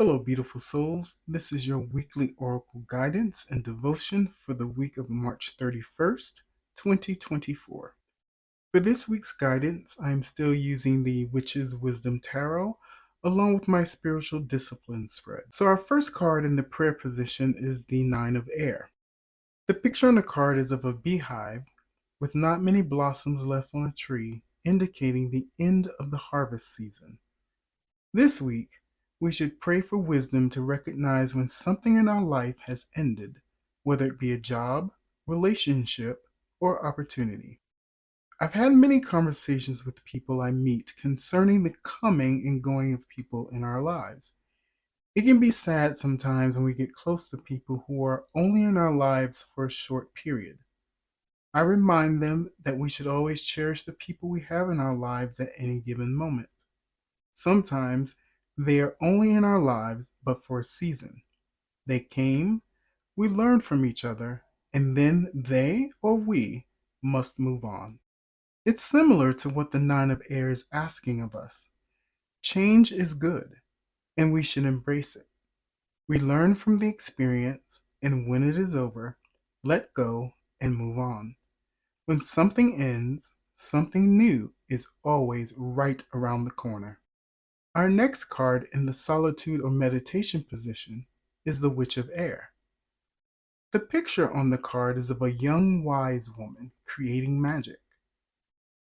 Hello, beautiful souls. This is your weekly oracle guidance and devotion for the week of March 31st, 2024. For this week's guidance, I am still using the Witch's Wisdom Tarot along with my spiritual discipline spread. So, our first card in the prayer position is the Nine of Air. The picture on the card is of a beehive with not many blossoms left on a tree, indicating the end of the harvest season. This week, we should pray for wisdom to recognize when something in our life has ended, whether it be a job, relationship, or opportunity. I've had many conversations with people I meet concerning the coming and going of people in our lives. It can be sad sometimes when we get close to people who are only in our lives for a short period. I remind them that we should always cherish the people we have in our lives at any given moment. Sometimes they are only in our lives but for a season. They came, we learned from each other, and then they or we must move on. It's similar to what the Nine of Air is asking of us. Change is good, and we should embrace it. We learn from the experience, and when it is over, let go and move on. When something ends, something new is always right around the corner. Our next card in the solitude or meditation position is the Witch of Air. The picture on the card is of a young wise woman creating magic.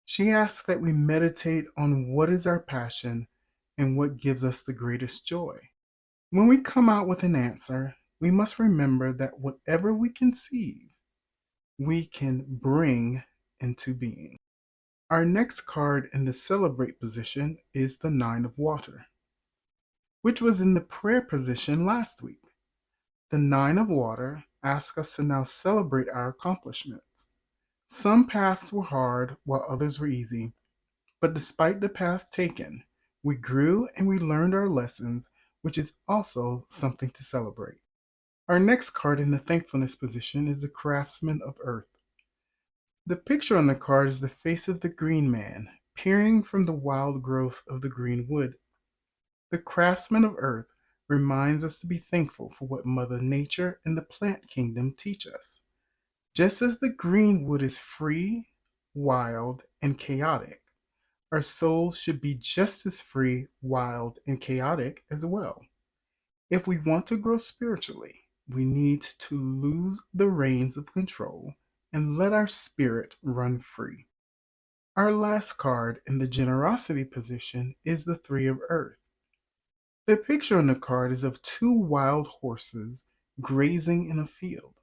She asks that we meditate on what is our passion and what gives us the greatest joy. When we come out with an answer, we must remember that whatever we conceive, we can bring into being. Our next card in the celebrate position is the Nine of Water, which was in the prayer position last week. The Nine of Water asks us to now celebrate our accomplishments. Some paths were hard while others were easy, but despite the path taken, we grew and we learned our lessons, which is also something to celebrate. Our next card in the thankfulness position is the Craftsman of Earth. The picture on the card is the face of the green man, peering from the wild growth of the green wood. The craftsman of earth reminds us to be thankful for what Mother Nature and the plant kingdom teach us. Just as the green wood is free, wild, and chaotic, our souls should be just as free, wild, and chaotic as well. If we want to grow spiritually, we need to lose the reins of control and let our spirit run free. Our last card in the generosity position is the Three of Earth. The picture on the card is of two wild horses grazing in a field.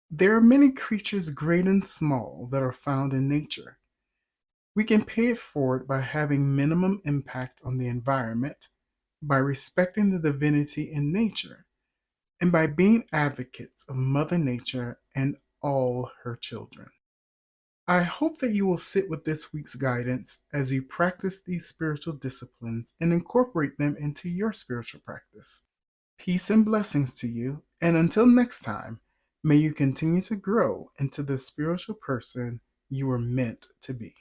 There are many creatures great and small that are found in nature. We can pay it forward by having minimum impact on the environment, by respecting the divinity in nature, and by being advocates of Mother Nature and all her children. I hope that you will sit with this week's guidance as you practice these spiritual disciplines and incorporate them into your spiritual practice. Peace and blessings to you, and until next time, may you continue to grow into the spiritual person you were meant to be.